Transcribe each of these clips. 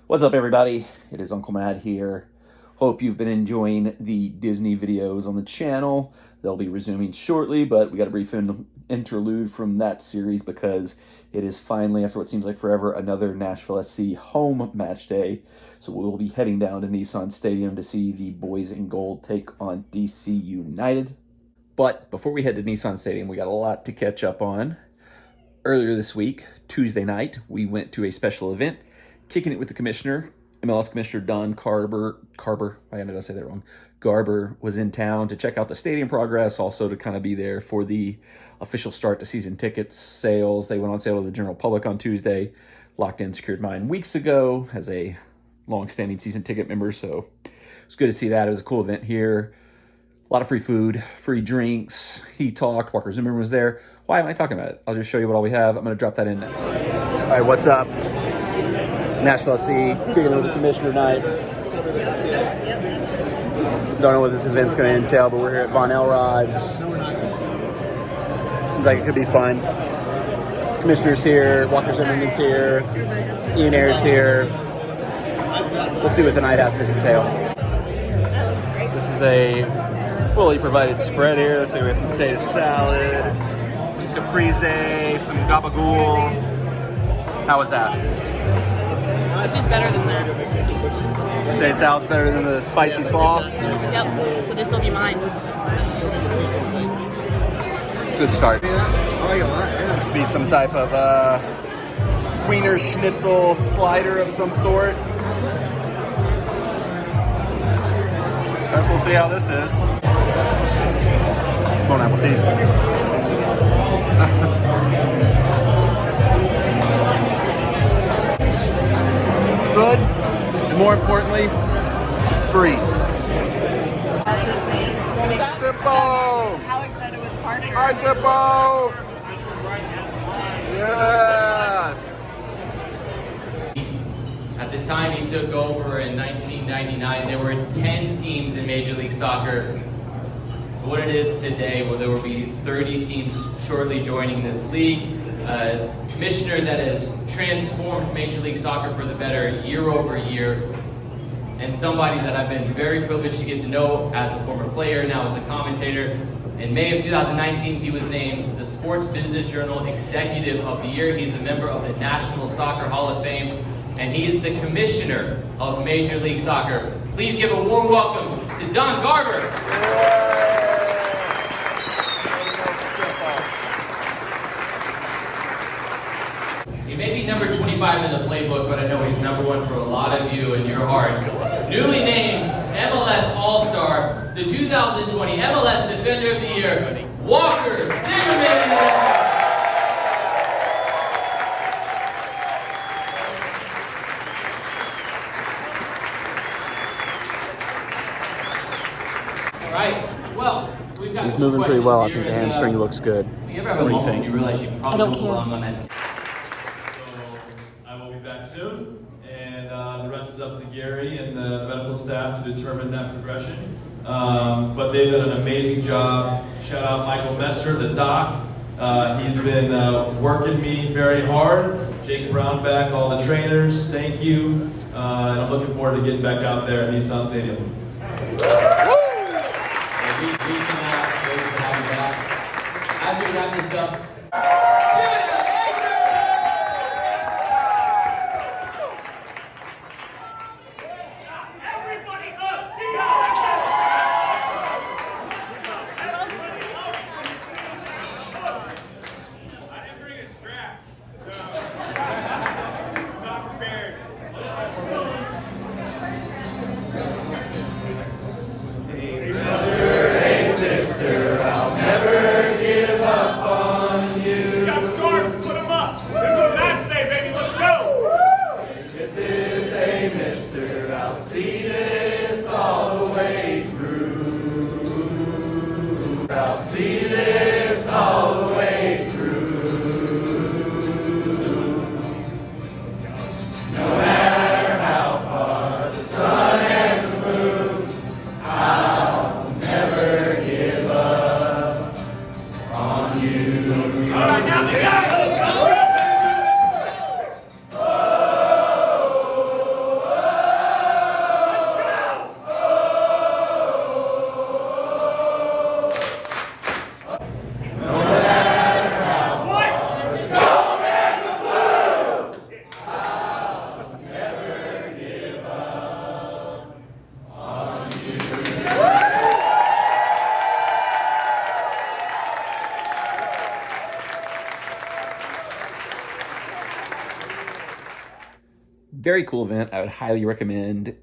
What's up, everybody? It is Uncle Matt here. Hope you've been enjoying the Disney videos on the channel. They'll be resuming shortly, but we got a brief interlude from that series because it is finally, after what seems like forever, another Nashville SC home match day. So we'll be heading down to Nissan Stadium to see the boys in gold take on DC United. But before we head to Nissan Stadium, we got a lot to catch up on. Earlier this week, Tuesday night, we went to a special event, Kicking It with the Commissioner. MLS Commissioner Don Garber, I ended up saying that wrong. Garber was in town to check out the stadium progress, also to kind of be there for the official start to season tickets sales. They went on sale to the general public on Tuesday. Locked In secured mine weeks ago as a long-standing season ticket member, so it was good to see that. It was a cool event here. A lot of free food, free drinks. He talked. Walker Zimmerman was there. Why am I talking about it? I'll just show you what all we have. I'm going to drop that in now. All right, what's up? Nashville SC, Kicking It with the Commissioner night. Don't know what this event's going to entail, but we're here at Von Elrod's. Seems like it could be fun. Commissioner's here, Walker Zimmerman's here, Ian Ayer's here. We'll see what the night has to entail. This is a fully provided spread here. So we have some potato salad, some caprese, some gabagool. How was that? Which is better than that. Potato salad's better than the spicy slaw? Yep, so this will be mine. Good start. Must be some type of wiener schnitzel slider of some sort. Guess we'll see how this is. Bon appetit. It's good, and more importantly, it's free. Jippo! How excited was Parker? Hi, Jippo! Yes! At the time he took over in 1999, there were 10 teams in Major League Soccer. To what it is today, well, there will be 30 teams shortly joining this league. A commissioner that has transformed Major League Soccer for the better year over year, and somebody that I've been very privileged to get to know as a former player, now as a commentator. In May of 2019, he was named the Sports Business Journal Executive of the Year. He's a member of the National Soccer Hall of Fame, and he is the commissioner of Major League Soccer. Please give a warm welcome to Don Garber. He may be number 25 in the playbook, but I know he's number one for a lot of you in your hearts. Newly named MLS All-Star, the 2020 MLS Defender of the Year, Walker Zimmerman. All right, well, we've got He's moving pretty well. I think the hamstring looks good. You ever have a moment you realize you probably don't belong on that? So I will be back soon, and the rest is up to Gary and the medical staff to determine that progression. But they've done an amazing job. Shout out Michael Messer, the doc. He's been working me very hard. Jake Brownback, all the trainers, thank you. And I'm looking forward to getting back out there at Nissan Stadium. As we wrap this up, Everybody up! I didn't bring a strap, so not prepared. Hey sister, I'll never give up on you. Got scarves, put them up. This is a match day, baby. Let's go. This is a mister, I'll see this all the way through. I'll see this all the way through. No matter how far the sun and the moon, I'll never give up on you. All right, now the guy. Very cool event. I would highly recommend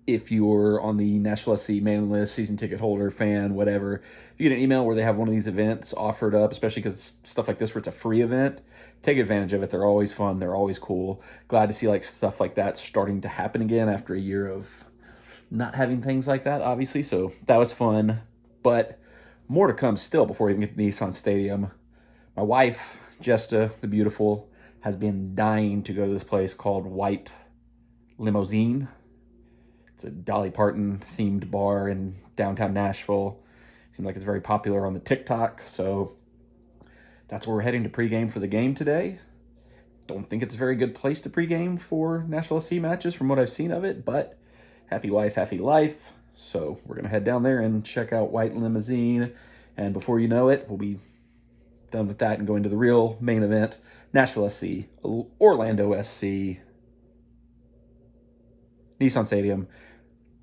if you're on the Nashville SC mailing list, season ticket holder, fan, whatever. If you get an email where they have one of these events offered up, especially because stuff like this where it's a free event, take advantage of it. They're always fun. They're always cool. Glad to see like stuff like that starting to happen again after a year of not having things like that, obviously. So that was fun. But more to come still before we even get to Nissan Stadium. My wife, Jesta, the beautiful, has been dying to go to this place called White Limozeen. It's a Dolly Parton themed bar in downtown Nashville. Seems like it's very popular on the TikTok, so that's where we're heading to pregame for the game today. Don't think it's a very good place to pregame for Nashville SC matches from what I've seen of it, but happy wife, happy life. So we're going to head down there and check out White Limozeen, and before you know it, we'll be done with that and go into the real main event, Nashville SC, Orlando SC, Nissan Stadium.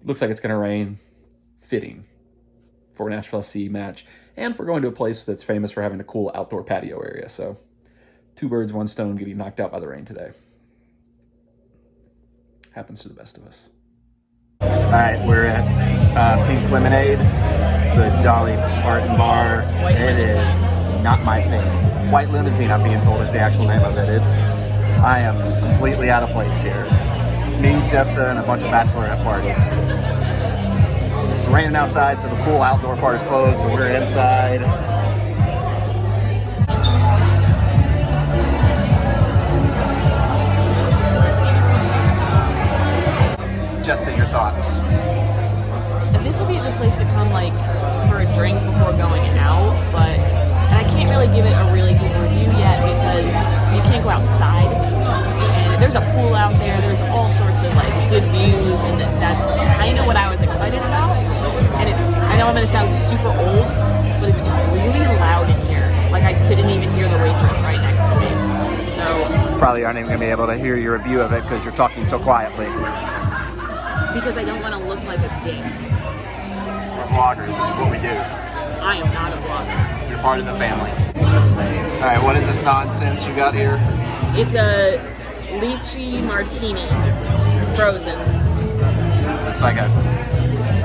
Looks like it's going to rain. Fitting for a Nashville SC match, and for going to a place that's famous for having a cool outdoor patio area. So 2 birds, 1 stone, getting knocked out by the rain today. Happens to the best of us. All right, we're at Pink Lemonade. It's the Dolly Parton bar. It is not my scene. White Limozeen, I'm being told, is the actual name of it. I am completely out of place here. It's me, Jesta, and a bunch of bachelorette parties. It's raining outside, so the cool outdoor part is closed, so we're inside. Jesta, your thoughts? This will be a good place to come, like, for a drink before going out, but I can't really give it a really good review yet because you can't go outside. And there's a pool out there, there's all sorts of, like, good views, and that's kind of what I was excited about. And I know I'm going to sound super old, but it's really loud in here. Like, I couldn't even hear the waitress right next to me. So Probably aren't even going to be able to hear your review of it because you're talking so quietly. because I don't want to look like a dick. We're vloggers, this is what we do. I am not a vlogger. You're part of the family. All right, what is this nonsense you got here? It's a lychee martini, frozen. Looks like a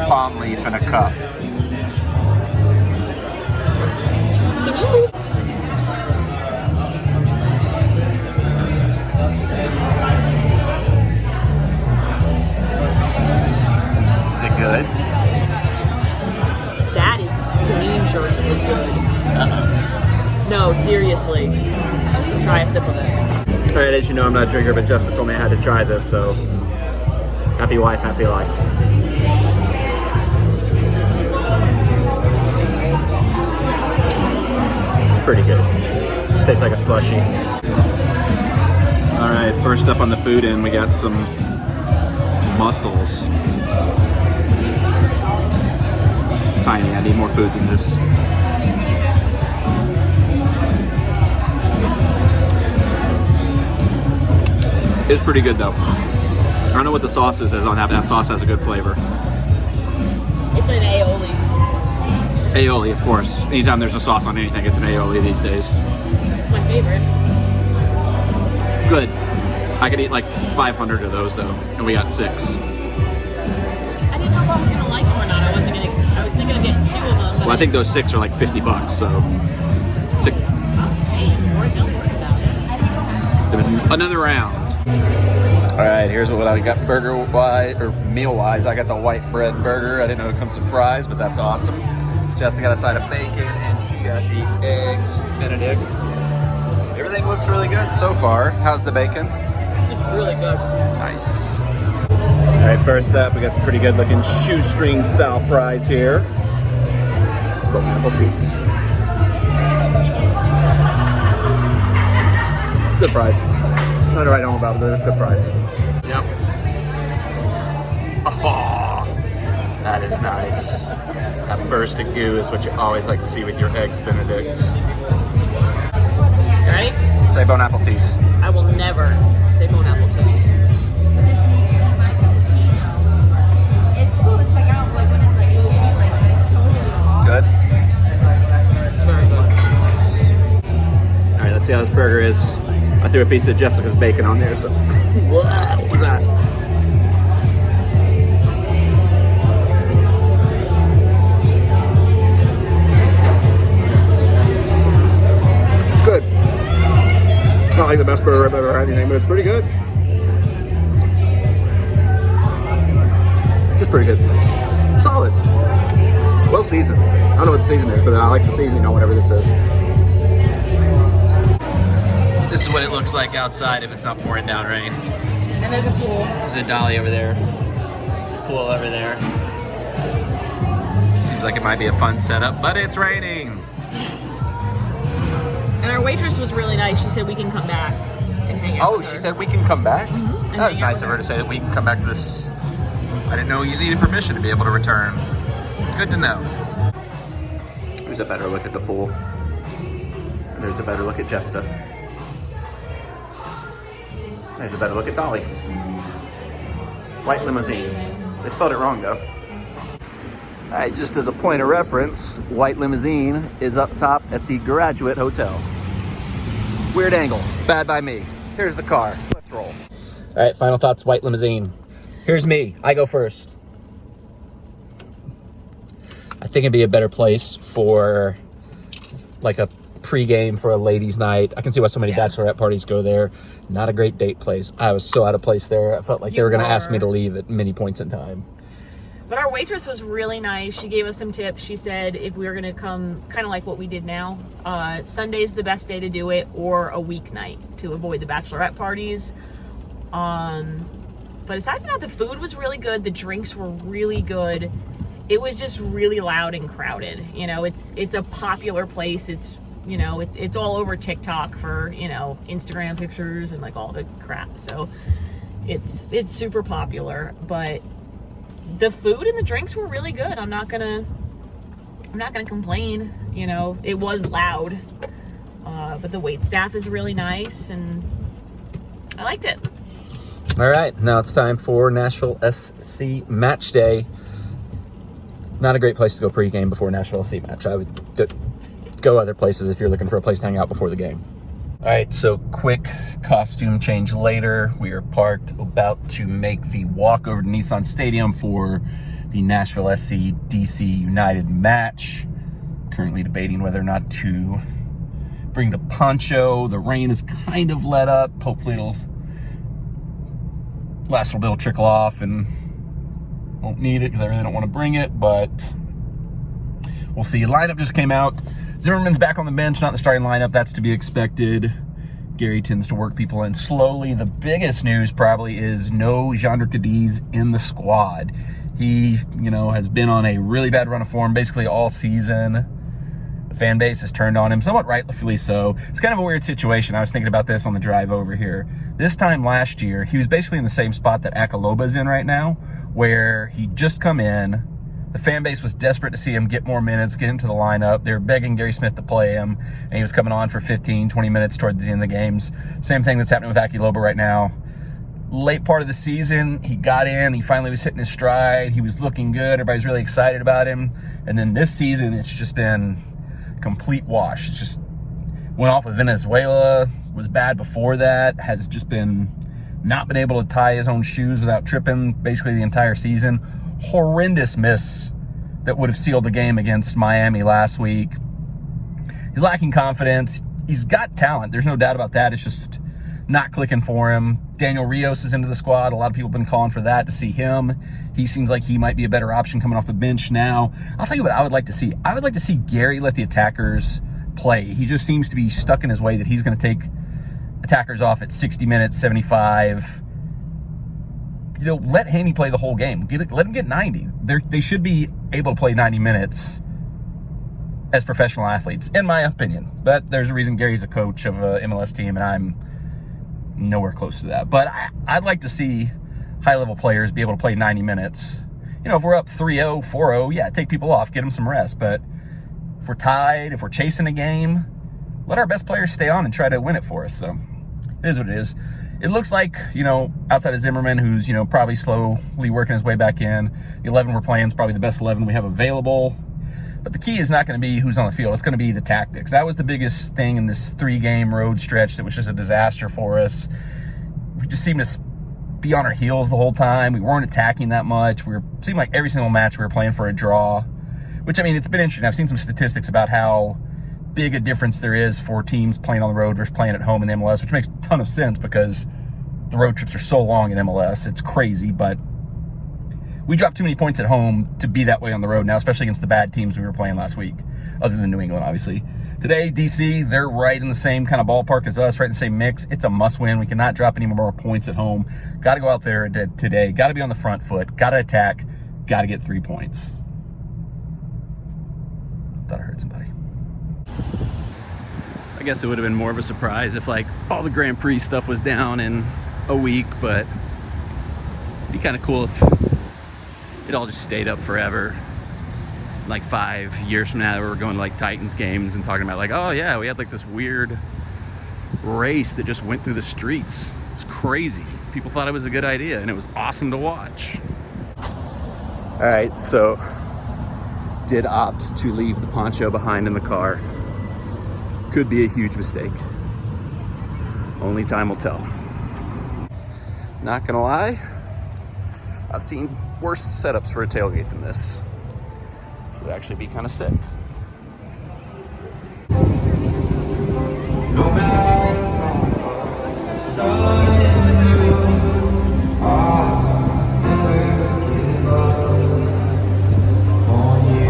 palm leaf in a cup. Can you move? Is it good? That is dangerously good. No, seriously. Try a sip of it. All right, as you know, I'm not a drinker, but Jesta told me I had to try this, so happy wife, happy life. It's pretty good. It tastes like a slushie. All right, first up on the food end, we got some mussels. It's tiny, I need more food than this. It's pretty good though. I don't know what the sauce is on that, but that sauce has a good flavor. It's an aioli. Aioli, of course. Anytime there's a sauce on anything, it's an aioli these days. It's my favorite. Good. I could eat like 500 of those though, and we got 6. I didn't know if I was gonna like them or not. I was thinking of getting 2 of them. Well, I think those 6 are like $50, so. Six. Hey, don't worry about it. Another round. All right, here's what I got burger-wise, or meal-wise. I got the white bread burger. I didn't know it comes with fries, but that's awesome. Jesta got a side of bacon, and she got the eggs Benedict. Everything looks really good so far. How's the bacon? It's really good. Nice. All right, first up, we got some pretty good-looking shoestring-style fries here. Golden apple teas. Good fries. Nothing to write home about, but they're good fries. Yep. Oh, that is nice. That burst of goo is what you always like to see with your eggs Benedict. You ready? Say bon appetit. I will never say bon appetit. It's cool to check out like when it's like low key like this. Good? It's very good. All right, let's see how this burger is. I threw a piece of Jessica's bacon on there, so what was that? It's good. Not like the best burger I've ever had anything, but it's pretty good. Just pretty good. Solid. Well seasoned. I don't know what the season is, but I like the seasoning on whatever this is. This is what it looks like outside if it's not pouring down rain. And there's a pool. There's a dolly over there. There's a pool over there. Seems like it might be a fun setup, but it's raining. And our waitress was really nice. She said we can come back and hang out. Oh, with she her. said we can come back? Mm-hmm. That was nice of her to say that we can come back to this. I didn't know you needed permission to be able to return. Good to know. There's a better look at the pool. And there's a better look at Jesta. There's a better look at Dolly. White Limozeen. They spelled it wrong though. All right, just as a point of reference, White Limozeen is up top at the Graduate Hotel. Weird angle, bad by me. Here's the car, let's roll. All right, final thoughts, White Limozeen. Here's me, I go first. I think it'd be a better place for like a pregame for a ladies' night. I can see why so many bachelorette parties go there. Not a great date place. I was so out of place there. I felt like they were going to ask me to leave at many points in time. But our waitress was really nice. She gave us some tips. She said if we were going to come, kind of like what we did now, Sunday's the best day to do it, or a weeknight to avoid the bachelorette parties. But aside from that, the food was really good. The drinks were really good. It was just really loud and crowded. You know, it's a popular place. It's, you know, it's all over TikTok for, you know, Instagram pictures and like all the crap. So it's super popular, but the food and the drinks were really good. I'm not gonna complain. You know, it was loud, but the wait staff is really nice and I liked it. All right, now it's time for Nashville SC match day. Not a great place to go pregame before Nashville SC match. I would go other places if you're looking for a place to hang out before the game. All right, so quick costume change later. We are parked, about to make the walk over to Nissan Stadium for the Nashville SC DC United match. Currently debating whether or not to bring the poncho. The rain is kind of let up. Hopefully it'll last a little bit, will trickle off and won't need it because I really don't want to bring it, but we'll see. Lineup just came out. Zimmerman's back on the bench, not the starting lineup. That's to be expected. Gary tends to work people in slowly. The biggest news probably is no Jandre Cadiz in the squad. He, you know, has been on a really bad run of form basically all season. The fan base has turned on him, somewhat rightfully so. It's kind of a weird situation. I was thinking about this on the drive over here. This time last year, he was basically in the same spot that Akaloba's in right now, where he just come in. The fan base was desperate to see him get more minutes, get into the lineup. They were begging Gary Smith to play him, and he was coming on for 15, 20 minutes toward the end of the games. Same thing that's happening with Akaloba right now. Late part of the season, he got in. He finally was hitting his stride. He was looking good. Everybody's really excited about him. And then this season, it's just been complete wash. It's just went off with Venezuela, was bad before that, has just been not been able to tie his own shoes without tripping basically the entire season. Horrendous miss that would have sealed the game against Miami last week. He's lacking confidence. He's got talent. There's no doubt about that. It's just not clicking for him. Daniel Rios is into the squad. A lot of people have been calling for that to see him. He seems like he might be a better option coming off the bench now. I'll tell you what I would like to see. I would like to see Gary let the attackers play. He just seems to be stuck in his way that he's going to take attackers off at 60 minutes, 75. You know, let Haney play the whole game. Let him get 90. They should be able to play 90 minutes as professional athletes, in my opinion. But there's a reason Gary's a coach of a MLS team, and I'm nowhere close to that. But I'd like to see high-level players be able to play 90 minutes. You know, if we're up 3-0, 4-0, yeah, take people off, get them some rest. But if we're tied, if we're chasing a game, let our best players stay on and try to win it for us. So it is what it is. It looks like, you know, outside of Zimmerman, who's, you know, probably slowly working his way back in, the 11 we're playing is probably the best 11 we have available. But the key is not going to be who's on the field. It's going to be the tactics. That was the biggest thing in this 3-game road stretch that was just a disaster for us. We just seemed to be on our heels the whole time. We weren't attacking that much. It seemed like every single match we were playing for a draw, which, I mean, it's been interesting. I've seen some statistics about how big a difference there is for teams playing on the road versus playing at home in MLS, which makes a ton of sense because the road trips are so long in MLS. It's crazy, but we dropped too many points at home to be that way on the road now, especially against the bad teams we were playing last week, other than New England, obviously. Today, DC, they're right in the same kind of ballpark as us, right in the same mix. It's a must-win. We cannot drop any more points at home. Got to go out there today. Got to be on the front foot. Got to attack. Got to get 3 points. Thought I heard somebody. I guess it would have been more of a surprise if, like, all the Grand Prix stuff was down in a week, but it'd be kind of cool if it all just stayed up forever. Like 5 years from now, we're going to like Titans games and talking about like, oh yeah, we had like this weird race that just went through the streets. It's crazy. People thought it was a good idea and it was awesome to watch. All right, so did opt to leave the poncho behind in the car. Could be a huge mistake. Only time will tell. Not gonna lie, I've seen worse setups for a tailgate than this. This would actually be kind of sick. No matter sun and moon, I'll never give up on you.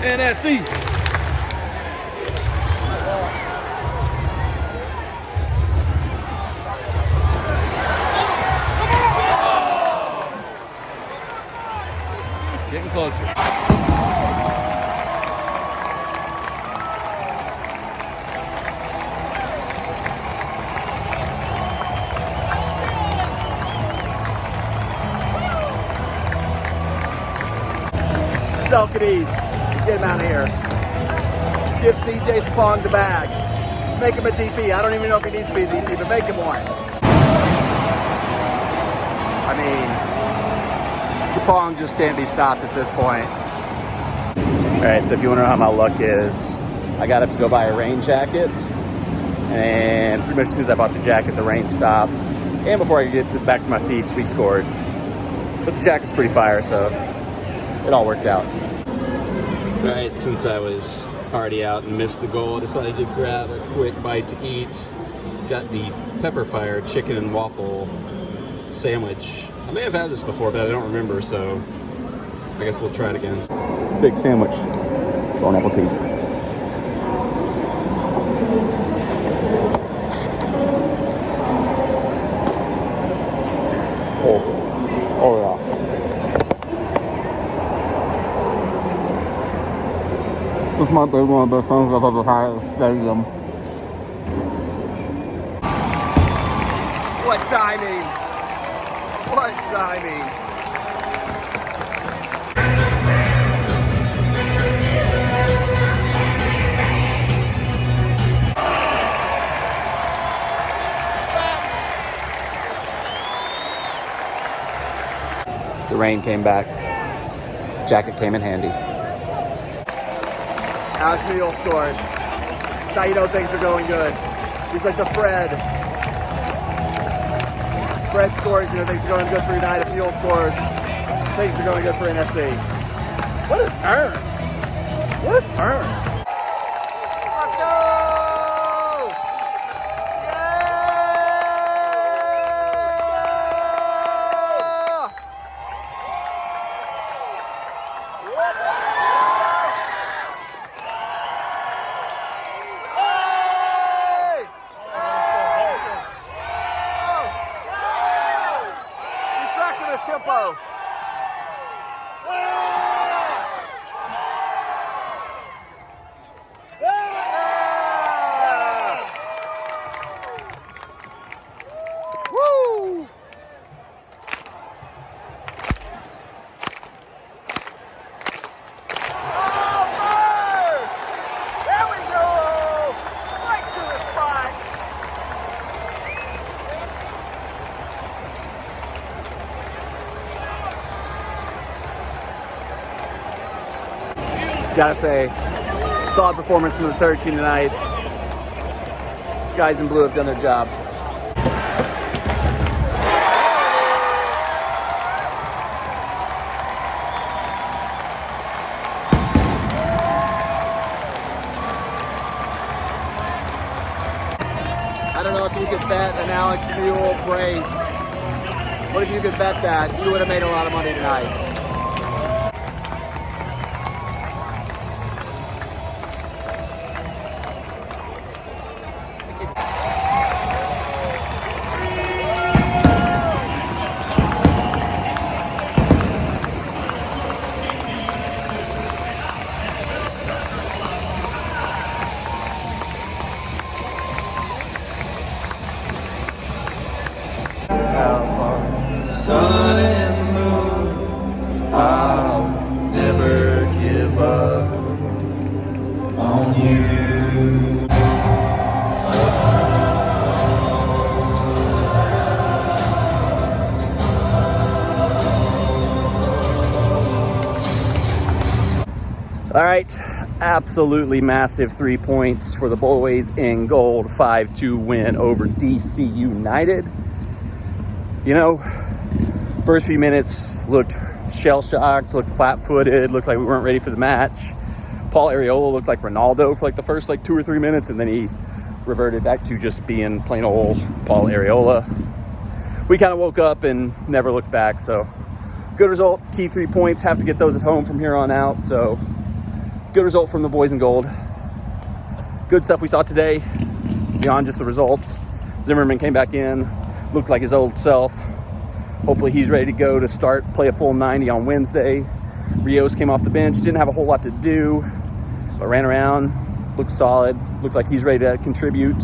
NSC. Getting closer. Selkies, get him out of here. Give CJ Spong the bag. Make him a DP. I don't even know if he needs to be a DP, but make him one. I mean, Spong just can't be stopped at this point. All right, so if you want to know how my luck is, I got up to go buy a rain jacket, and pretty much as soon as I bought the jacket, the rain stopped. And before I could get back to my seats, we scored. But the jacket's pretty fire, so it all worked out. All right, since I was already out and missed the goal, I decided to grab a quick bite to eat. Got the pepper fire chicken and waffle sandwich. I may have had this before, but I don't remember, so I guess we'll try it again. Big sandwich. Bon appetit. Oh yeah. This might be one of the best things I've ever had at the stadium. What timing! What timing! The rain came back. The jacket came in handy. Alex Mule scored. That's how you know things are going good. He's like the Fred. Fred scores, you know things are going good for United. If Mule scores, things are going good for NSC. What a turn! What a turn! Let's go! Gotta say, solid performance from the third team tonight. Guys in blue have done their job. I don't know if you could bet an Alex Mule brace. What if you could bet that? You would have made a lot of money tonight. Sun and moon, I'll never give up on you. All right, absolutely massive 3 points for the Boys in Gold, 5-2 win over DC United. You know, first few minutes looked shell-shocked, looked flat-footed, looked like we weren't ready for the match. Paul Arriola looked like Ronaldo for like the first 2 or 3 minutes, and then he reverted back to just being plain old Paul Arriola. We kind of woke up and never looked back, so good result. Key 3 points, have to get those at home from here on out, so good result from the Boys in Gold. Good stuff we saw today, beyond just the results. Zimmerman came back in, looked like his old self. Hopefully he's ready to go to play a full 90 on Wednesday. Rios came off the bench, didn't have a whole lot to do, but ran around, looked solid, looked like he's ready to contribute.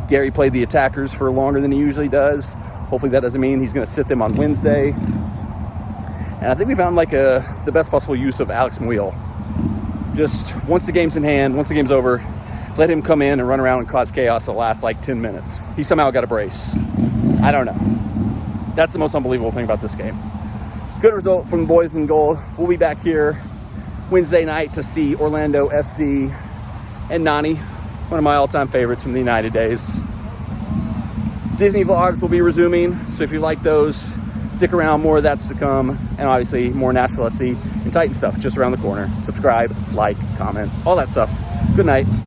Gary played the attackers for longer than he usually does. Hopefully that doesn't mean he's gonna sit them on Wednesday. And I think we found the best possible use of Alex Muil. Just once the game's in hand, once the game's over, let him come in and run around and cause chaos the last 10 minutes. He somehow got a brace. I don't know. That's the most unbelievable thing about this game. Good result from the Boys in Gold. We'll be back here Wednesday night to see Orlando SC and Nani, one of my all-time favorites from the United days. Disney vlogs will be resuming, so if you like those, stick around. More of that's to come, and obviously more Nashville SC and Titan stuff just around the corner. Subscribe, like, comment, all that stuff. Good night.